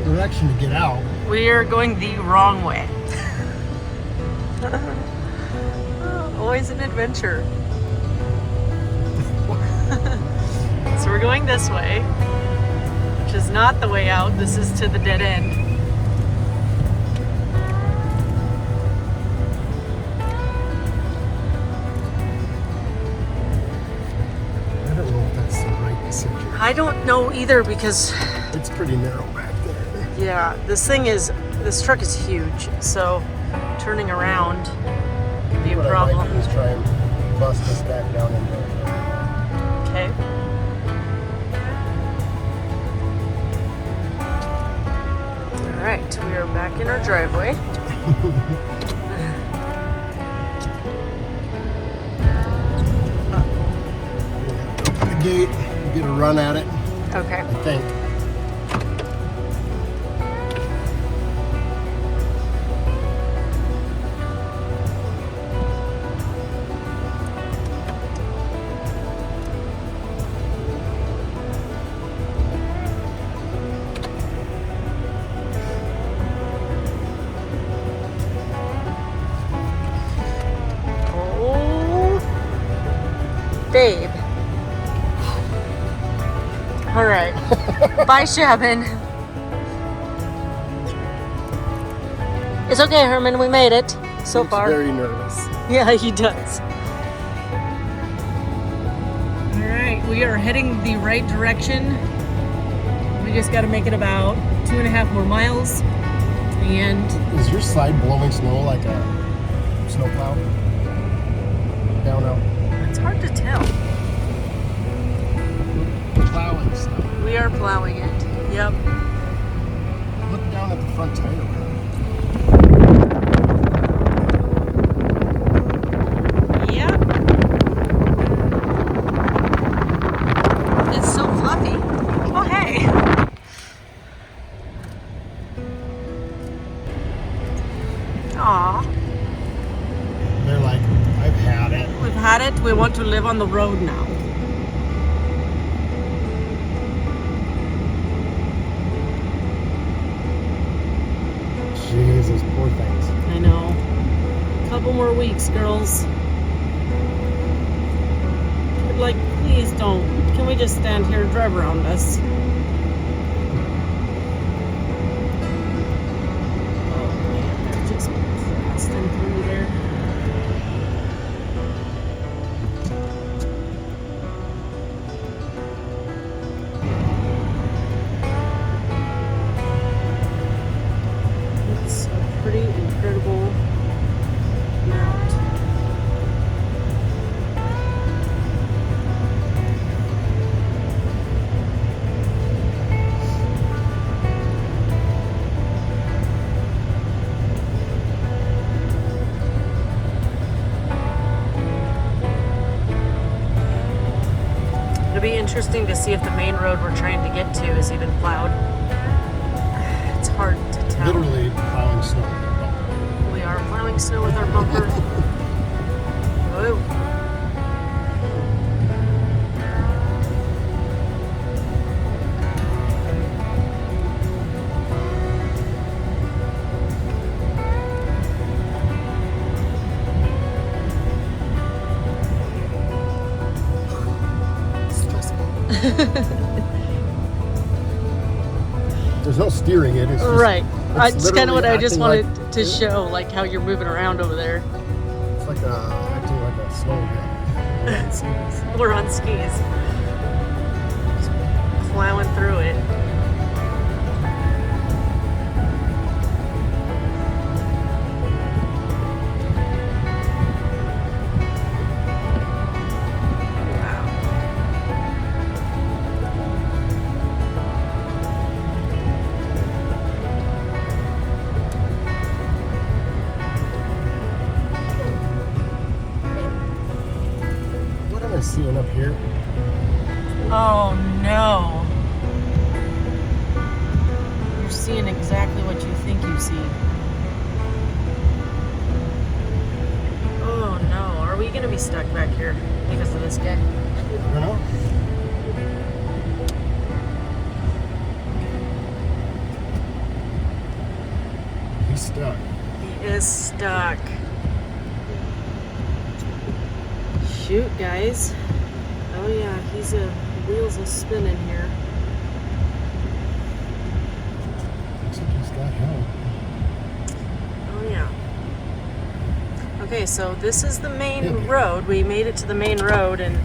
direction to get out. We are going the wrong way. Always an adventure. So we're going this way, which is not the way out. This is to the dead end. I don't know if that's the right decision. I don't know either because, It's pretty narrow back there. yeah, this truck is huge. So turning around could be a What problem. I might do is try and bust this back down in there. Okay. All right, we are back in our driveway. Open the gate, get a run at it, Okay. I think. Oh, babe. All right. Bye, Shabin. It's okay, Herman. We made it so He's far. very nervous. Yeah, he does. All right, we are heading the right direction. We just got to make it about 2.5 more miles. And Is your slide blowing snow like a snowplow? Down out. it's hard to tell. Plowing snow. We are plowing it. Yep. Look down at the front tire. Yep. It's so fluffy. Oh, hey. Aw. They're like, I've had it. We've had it. We want to live on the road now. Jesus, poor things. I know. Couple more weeks, girls. Like, please don't. Can we just stand here and drive around us? Oh man, they're just blasting through there. It's a pretty incredible mount. It'll be interesting to see if the main road we're trying to get to is even plowed. It's hard to tell. Literally plowing snow. We are plowing snow with our bumper. Whoa. There's no steering it. It's just, Right. it's That's kind of what I just literally wanted acting to show, like how you're moving around over there. It's like acting like a snowmobile. We're on skis. Just plowing through it. What am I seeing up here? Oh no. You're seeing exactly what you think you see. Oh no. Are we gonna be stuck back here because of this guy? I don't know. He's stuck. He is stuck. Shoot, guys. Oh yeah, wheels are spinning here. Looks like he's got help. Oh yeah. Okay, so this is the main road. We made it to the main road and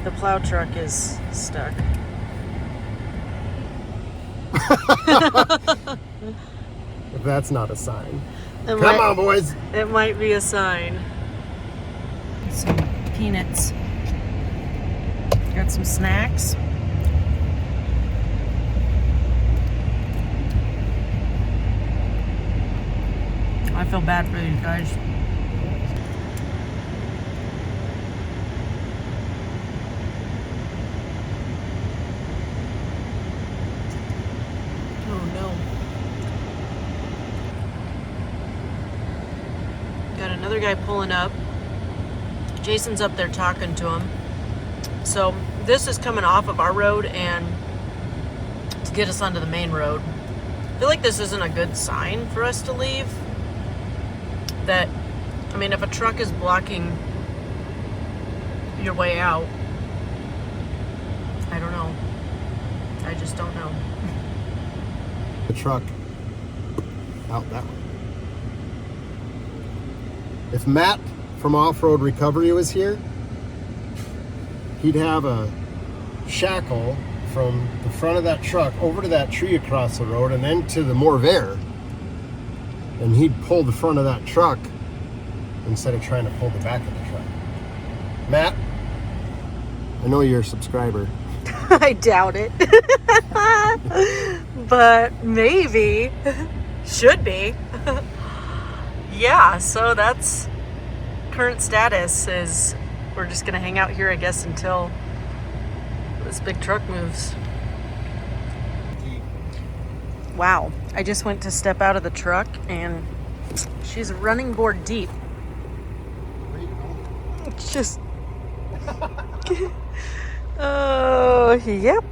the plow truck is stuck. If that's not a sign. Come on, boys. It might be a sign. Some peanuts. Got some snacks. I feel bad for these guys. Oh no. Got another guy pulling up. Jason's up there talking to him. So this is coming off of our road and to get us onto the main road. I feel like this isn't a good sign for us to leave. That, I mean, if a truck is blocking your way out, I don't know. I just don't know. The truck out that way. If Matt from Off-Road Recovery was here, he'd have a shackle from the front of that truck over to that tree across the road and then to the Morvair. And he'd pull the front of that truck instead of trying to pull the back of the truck. Matt, I know you're a subscriber. I doubt it. But maybe. Should be. Yeah, so that's current status is we're just gonna hang out here, I guess, until this big truck moves. Wow, I just went to step out of the truck and she's running board deep. It's just oh, yep.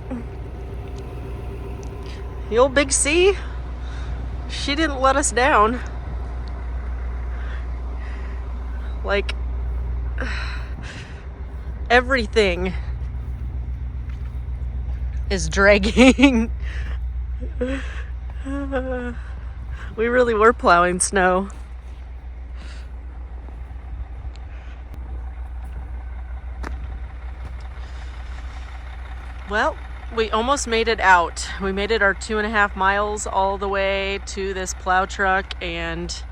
The old Big C, she didn't let us down. Like, everything is dragging. We really were plowing snow. Well, we almost made it out. We made it our 2.5 miles all the way to this plow truck, and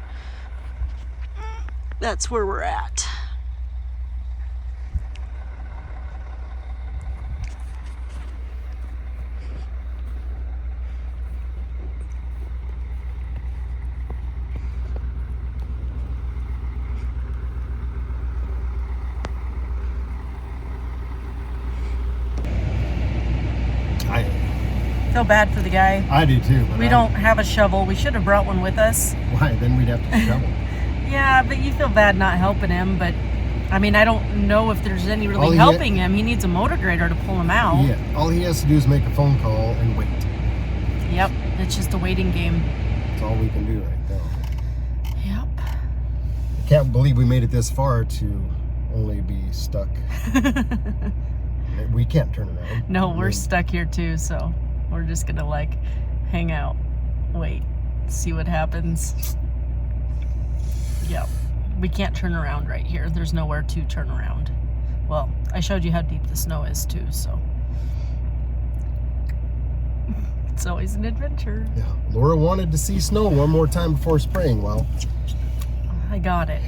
that's where we're at. I feel bad for the guy. I do too. But we don't have a shovel. We should have brought one with us. Why? Then we'd have to shovel. Yeah, but you feel bad not helping him. But I mean, I don't know if there's any really helping him. He needs a motor grader to pull him out. Yeah, all he has to do is make a phone call and wait. Yep, it's just a waiting game. That's all we can do right now. Yep. I can't believe we made it this far to only be stuck. We can't turn around. No, we're stuck here too, so we're just gonna like hang out, wait, see what happens. Yep, we can't turn around right here. There's nowhere to turn around. Well, I showed you how deep the snow is too, so it's always an adventure. Yeah, Laura wanted to see snow one more time before spring. Well, I got it.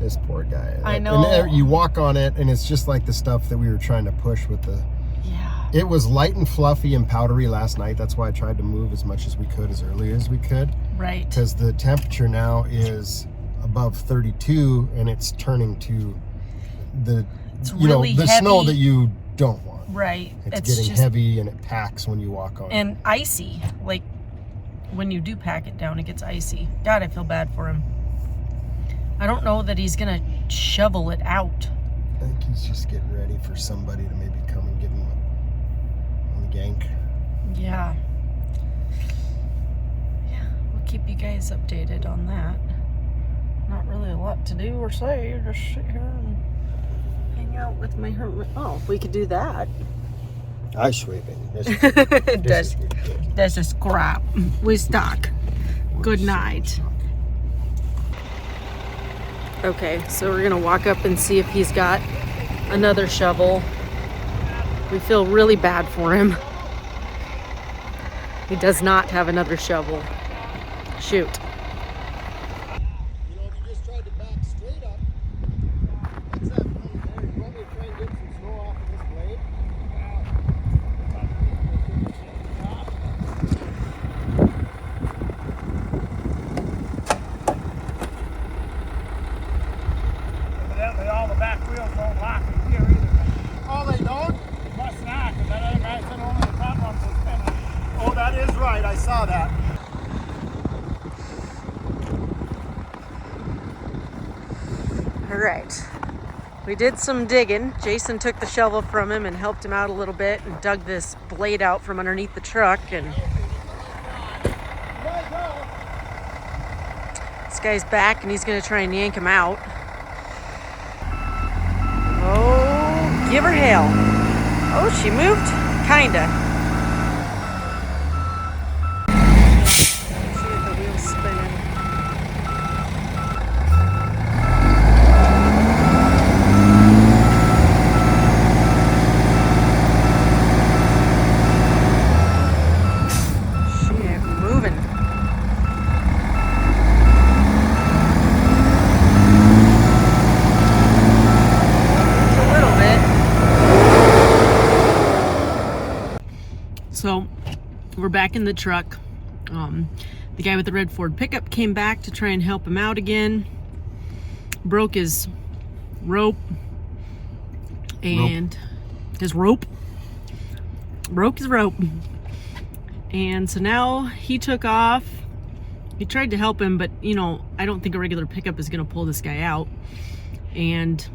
This poor guy. I know. And you walk on it, and it's just like the stuff that we were trying to push with the... Yeah. It was light and fluffy and powdery last night. That's why I tried to move as much as we could, as early as we could. Right. Because the temperature now is above 32, and it's turning to the, really the heavy. snow that you don't want. Right. It's getting just heavy, and it packs when you walk on it. And icy. Like, when you do pack it down, it gets icy. God, I feel bad for him. I don't know that he's gonna shovel it out. I think he's just getting ready for somebody to maybe come and give him a yank. Yeah. keep you guys updated on that. Not really a lot to do or say. Just sit here and hang out with my hermit. Oh, we could do that. Ice sweeping. That's a scrap. We stuck. Good night. Okay, so we're gonna walk up and see if he's got another shovel. We feel really bad for him. He does not have another shovel. Shoot. You know, if you just tried to back straight up, what's that thing there? You want me to try and get some snow off of this blade? Evidently all the back wheels don't lock in here either. Oh, they don't? Must not, because that other guy said only the top ones were spinning. Oh, that is right. I saw that. All right. We did some digging. Jason took the shovel from him and helped him out a little bit and dug this blade out from underneath the truck. And this guy's back and he's going to try and yank him out. Oh, give her hell. Oh, she moved? Kinda. See if the wheel's spinning. She ain't moving. A little bit. So we're back in the truck. The guy with the red Ford pickup came back to try and help him out again. Broke his rope and broke his rope. And so now he took off. He tried to help him, but you know, I don't think a regular pickup is gonna pull this guy out. And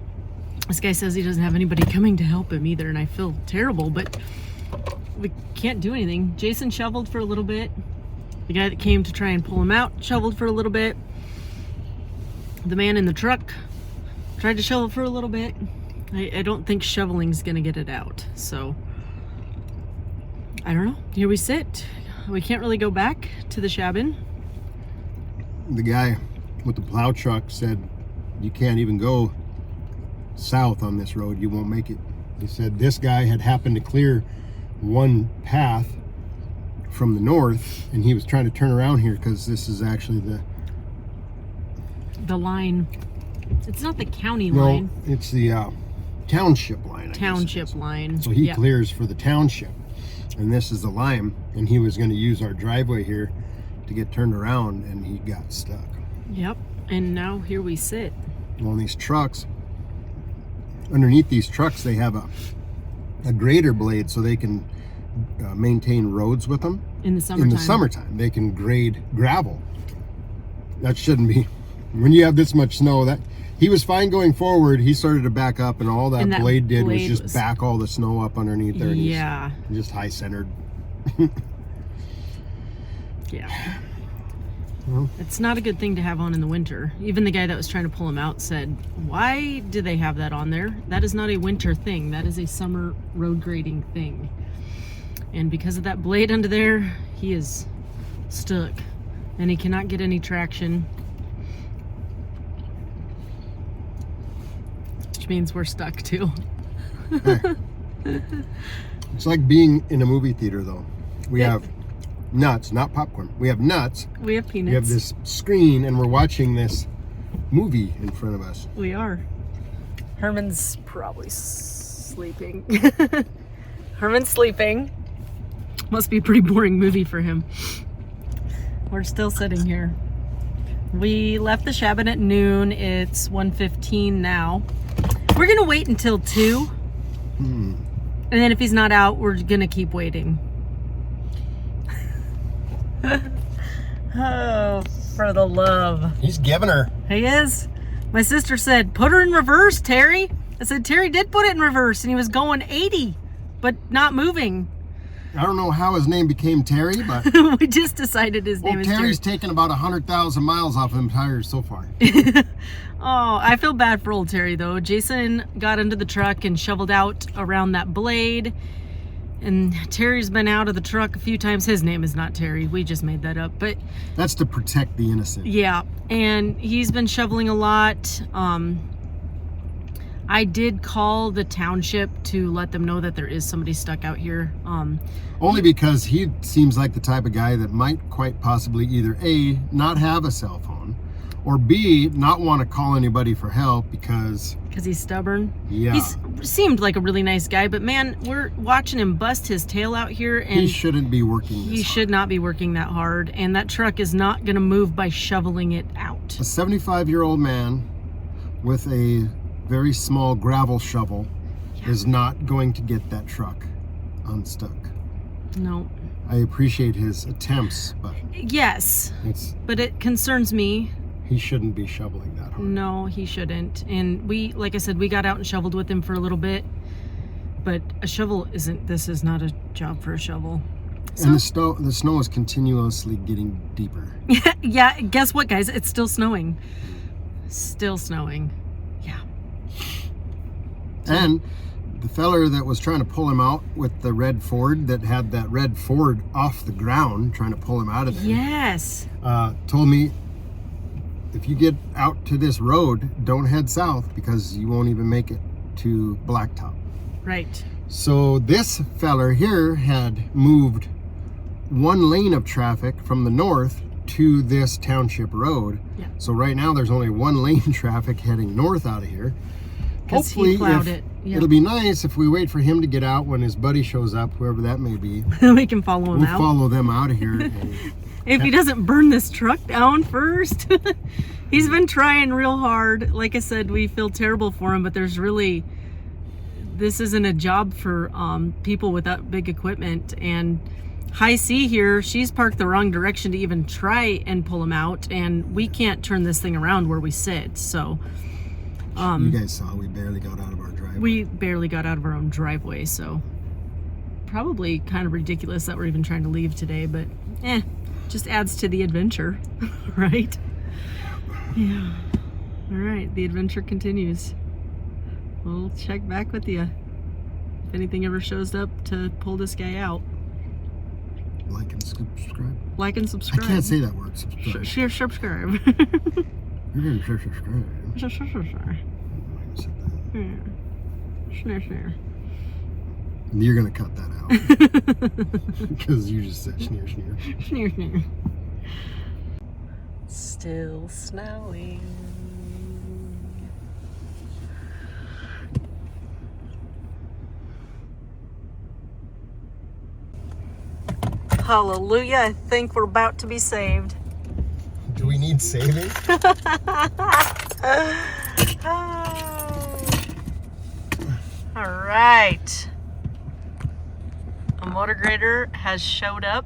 this guy says he doesn't have anybody coming to help him either, and I feel terrible, but we can't do anything. Jason shoveled for a little bit. The guy that came to try and pull him out shoveled for a little bit. The man in the truck tried to shovel for a little bit. I don't think shoveling's gonna get it out. So, I don't know. Here we sit. We can't really go back to the Shabin. The guy with the plow truck said you can't even go south on this road. You won't make it. He said this guy had happened to clear one path from the north, and he was trying to turn around here because this is actually the line. It's not the county no, line. it's the township line. Township line. So he Yep. clears for the township, and this is the line, and he was going to use our driveway here to get turned around, and he got stuck. Yep. And now here we sit. Well, these trucks, underneath these trucks, they have a grader blade so they can maintain roads with them. In the summertime. In the summertime, they can grade gravel. That shouldn't be. When you have this much snow, that he was fine going forward. He started to back up, and all that blade did was just back all the snow up underneath there. And Yeah. he's just high centered. Yeah. Well, It's not a good thing to have on in the winter. Even the guy that was trying to pull him out said, why do they have that on there? That is not a winter thing. That is a summer road grading thing. And because of that blade under there, he is stuck. And he cannot get any traction. Which means we're stuck too. it's like being in a movie theater, though. We have nuts, not popcorn. We have nuts. We have peanuts. We have this screen, and we're watching this movie in front of us. We are. Herman's probably sleeping. Herman's sleeping. Must be a pretty boring movie for him. We're still sitting here. We left the Shabin at noon. It's 1:15 now. We're gonna wait until 2. And then if he's not out, we're gonna keep waiting. Oh, for the love. He's giving her. He is. My sister said, put her in reverse, Terry. I said, Terry did put it in reverse, and he was going 80, but not moving. I don't know how his name became Terry, but We just decided his name is Terry. Terry's taken about 100,000 miles off them tires so far. Oh, I feel bad for old Terry though. Jason got into the truck and shoveled out around that blade. And Terry's been out of the truck a few times. His name is not Terry. We just made that up. But That's to protect the innocent. yeah, and he's been shoveling a lot. I did call the township to let them know that there is somebody stuck out here. Only because he seems like the type of guy that might quite possibly either A, not have a cell phone, or B, not want to call anybody for help because he's stubborn. Yeah. He seemed like a really nice guy, but man, we're watching him bust his tail out here, and he shouldn't be working this he hard. should not be working that hard, and that truck is not going to move by shoveling it out. A 75-year-old man with a very small gravel shovel is not going to get that truck unstuck. No. I appreciate his attempts, but Yes, but it concerns me. he shouldn't be shoveling that hard. No, he shouldn't. And we, like I said, we got out and shoveled with him for a little bit. But a shovel this is not a job for a shovel. And the snow is continuously getting deeper. Yeah, guess what, guys? It's still snowing. Still snowing. Yeah. And the feller that was trying to pull him out with the red Ford, that had that red Ford off the ground, trying to pull him out of there, Yes. told me, if you get out to this road, don't head south because you won't even make it to Blacktop. Right. So this feller here had moved one lane of traffic from the north to this township road. Yeah. So right now there's only one lane traffic heading north out of here. Because he plowed it. Yep. It'll be nice if we wait for him to get out when his buddy shows up, whoever that may be. We can follow him We'll out. follow them out of here. And If he doesn't burn this truck down first. He's been trying real hard. Like I said, we feel terrible for him, but this isn't a job for people without big equipment. And High C here, she's parked the wrong direction to even try and pull him out, and we can't turn this thing around where we sit. So you guys saw we barely got out of our driveway. we barely got out of our own driveway, so probably kind of ridiculous that we're even trying to leave today, but just adds to the adventure. Right? Yeah. All right, the adventure continues. We'll check back with you if anything ever shows up to pull this guy out. Like and subscribe. Like and subscribe. I can't say that word. Subscribe. Share, subscribe. You're gonna share subscribe. Share. I said that. Share. You're gonna cut that out because you just said schneer. Share. Still snowing. Hallelujah, I think we're about to be saved. Do we need saving? All right. A motor grader has showed up.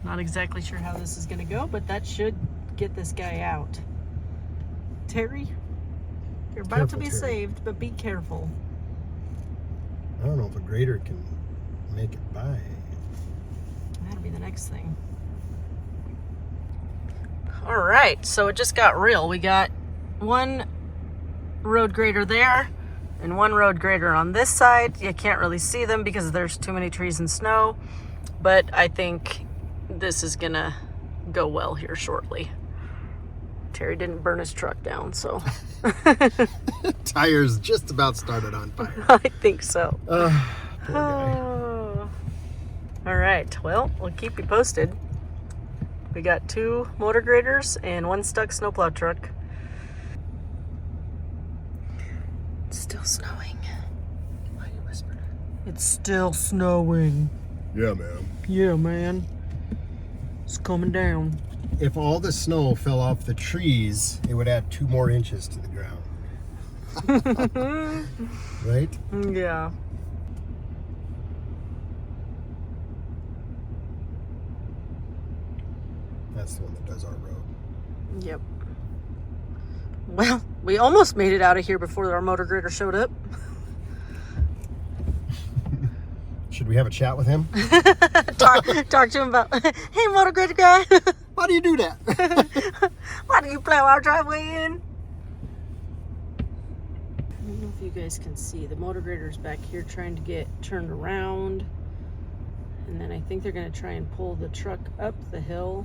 Not exactly sure how this is going to go, but that should get this guy out. Terry, you're about to be saved, but be careful. I don't know if a grader can make it by. That'll be the next thing. All right, so it just got real. We got one road grader there and one road grader on this side. You can't really see them because there's too many trees and snow, but I think this is gonna go well here shortly. Terry didn't burn his truck down, so. Tires just about started on fire. I think so. Poor guy. Oh. All right, well, we'll keep you posted. We got 2 motor graders and 1 stuck snowplow truck. It's still snowing. Why you whispering? It's still snowing. Yeah, man. Yeah, man. It's coming down. If all the snow fell off the trees, it would add 2 more inches to the ground. Right? Yeah. That's the one that does our road. Yep. Well, we almost made it out of here before our motor grader showed up. Should Should we have a chat with him? talk to him about, hey, motor grader guy. Why do you do that? Why do you plow our driveway in? I don't know if you guys can see. The motor grader's back here trying to get turned around. And then I think they're going to try and pull the truck up the hill.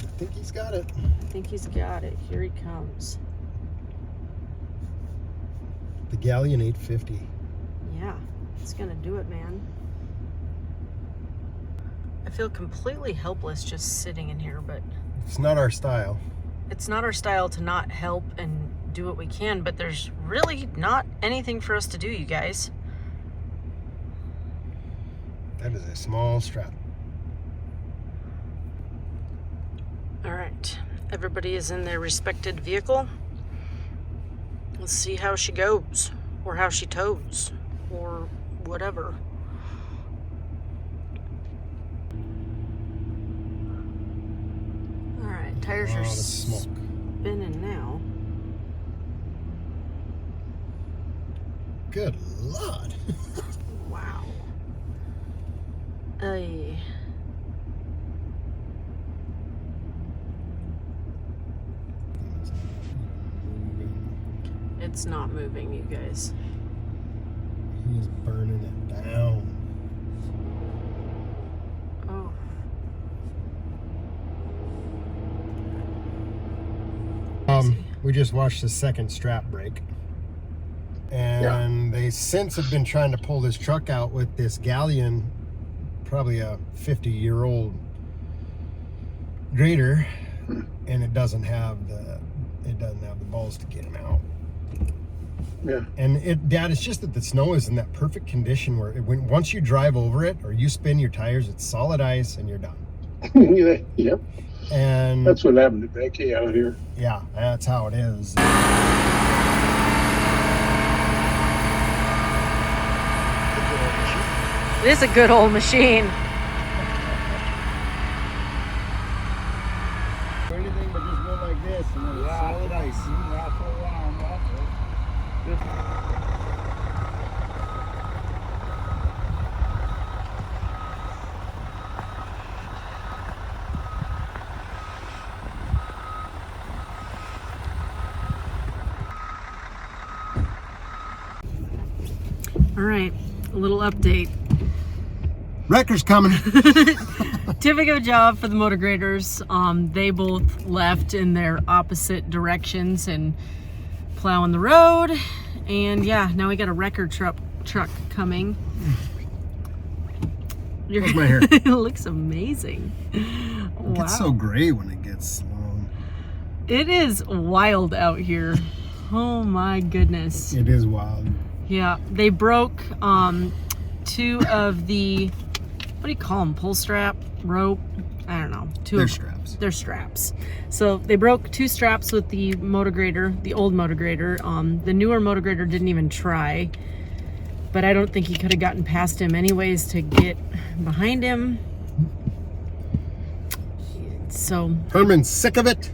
I think he's got it. I think he's got it. Here he comes. The Galleon 850. Yeah, it's going to do it, man. I feel completely helpless just sitting in here, but It's not our style. it's not our style to not help and do what we can, but there's really not anything for us to do, you guys. That is a small strap. All right, everybody is in their respected vehicle. Let's see how she goes, or how she tows, or whatever. All right, tires A are lot of smoke. spinning now. Good Lord. Wow. Ay. It's not moving, you guys. He's burning it down. Oh. We just watched the second strap break. And they since have been trying to pull this truck out with this Galleon, probably a 50-year-old grader, and it doesn't have the balls to get him out. Yeah. And Dad, it's just that the snow is in that perfect condition where once you drive over it or you spin your tires, it's solid ice and you're done. Yep. And That's what happened to Becky out here. yeah, that's how it is. It is a good old machine. Anything but just go like this and then it's solid ice. All right, a little update. Wrecker's coming. Typical job for the motor graders. They both left in their opposite directions and plowing the road. And yeah, now we got a wrecker truck coming. Where's my hair? It looks amazing. It gets so gray when it gets long. It is wild out here. Oh my goodness. It is wild. Yeah, they broke two of the, what do you call them? Pull strap, rope? I don't know. They're straps. They're straps. So they broke two straps with the motor grader, the old motor grader. The newer motor grader didn't even try, but I don't think he could have gotten past him anyways to get behind him. So. Herman's sick of it.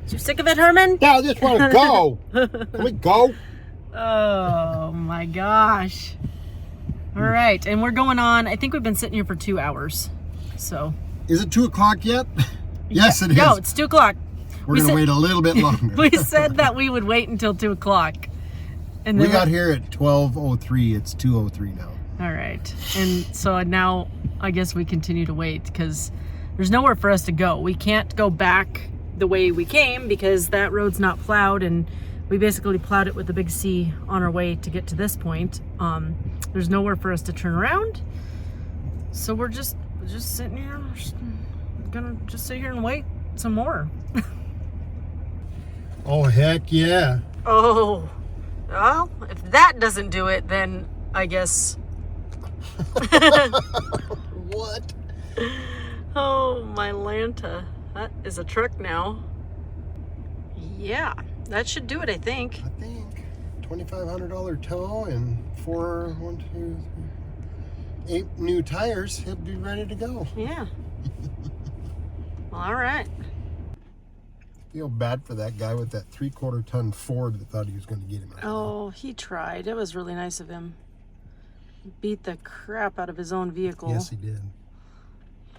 You sick of it, Herman? Yeah, I just want to go. Can we go? Oh my gosh. All right, and we're going on, I think we've been sitting here for 2 hours. So. Is it 2 o'clock yet? Yes, it is. No, it's 2 o'clock. We're going to wait a little bit longer. We said that we would wait until 2 o'clock. And We then got here at 12:03. It's 2:03 now. All right. And so now I guess we continue to wait because there's nowhere for us to go. We can't go back the way we came because that road's not plowed, and we basically plowed it with the big C on our way to get to this point. There's nowhere for us to turn around. So we're just sitting here. We're just gonna just sit here and wait some more. Oh, heck yeah. Oh, well, if that doesn't do it, then I guess. What? Oh, my Lanta. That is a truck now. Yeah, that should do it, I think. I think $2,500 tow and 8 new tires. He'll be ready to go. Yeah. Well, all right. Feel bad for that guy with that 3/4 ton Ford that thought he was going to get him out. Oh, he tried. It was really nice of him. beat the crap out of his own vehicle. Yes, he did.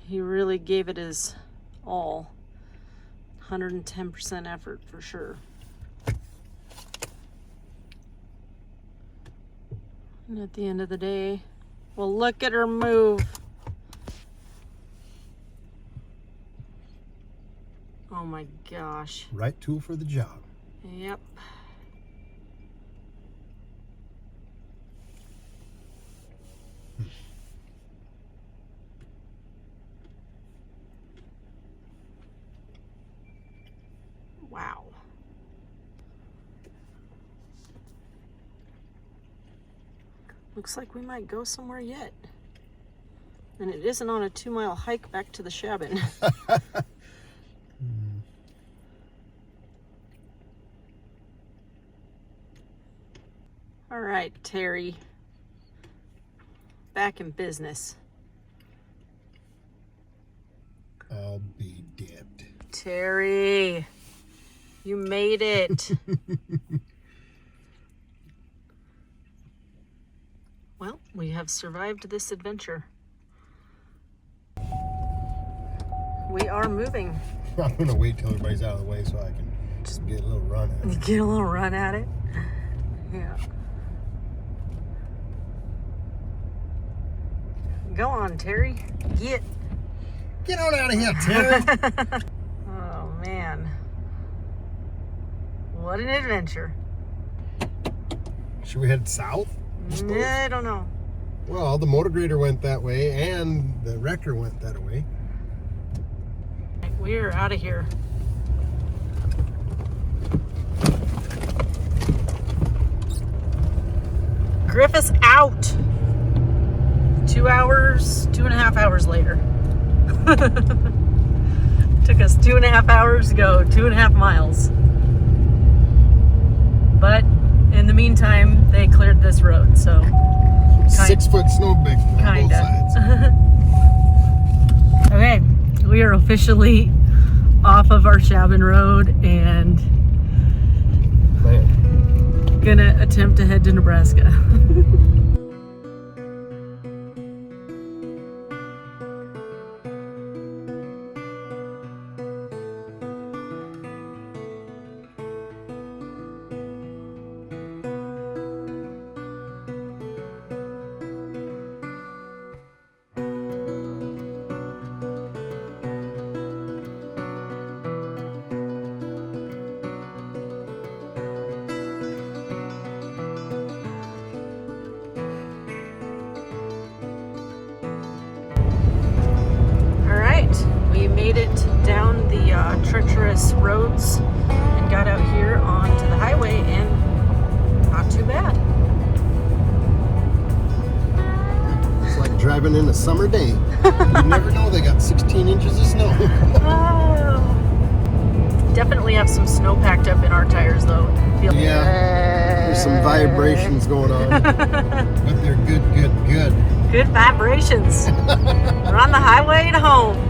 He really gave it his all. 110% effort for sure. And at the end of the day, well, look at her move. Oh my gosh. Right tool for the job. Yep. Wow. Looks like we might go somewhere yet. And it isn't on a 2-mile hike back to the Shabin. All right, Terry. Back in business. I'll be dead. Terry, you made it. Well, we have survived this adventure. We are moving. I'm gonna wait till everybody's out of the way so I can just get a little run at it. Get a little run at it. Yeah. Go on, Terry. Get on out of here, Terry. Oh, man. What an adventure. Should we head south? I don't know. Well, the motor grader went that way and the wrecker went that way. We're out of here. Griffith's out. 2 hours, 2.5 hours later. Took us 2.5 hours to go 2.5 miles. But in the meantime, they cleared this road, so 6 foot snow bank on both sides. Okay, we are officially off of our Shabin Road and Man. gonna attempt to head to Nebraska. We made it down the treacherous roads and got out here onto the highway, and not too bad. It's like driving in a summer day. You never know they got 16 inches of snow. Oh. Definitely have some snow packed up in our tires though. Yeah, there's some vibrations going on. But they're good. Good vibrations. We're on the highway to home.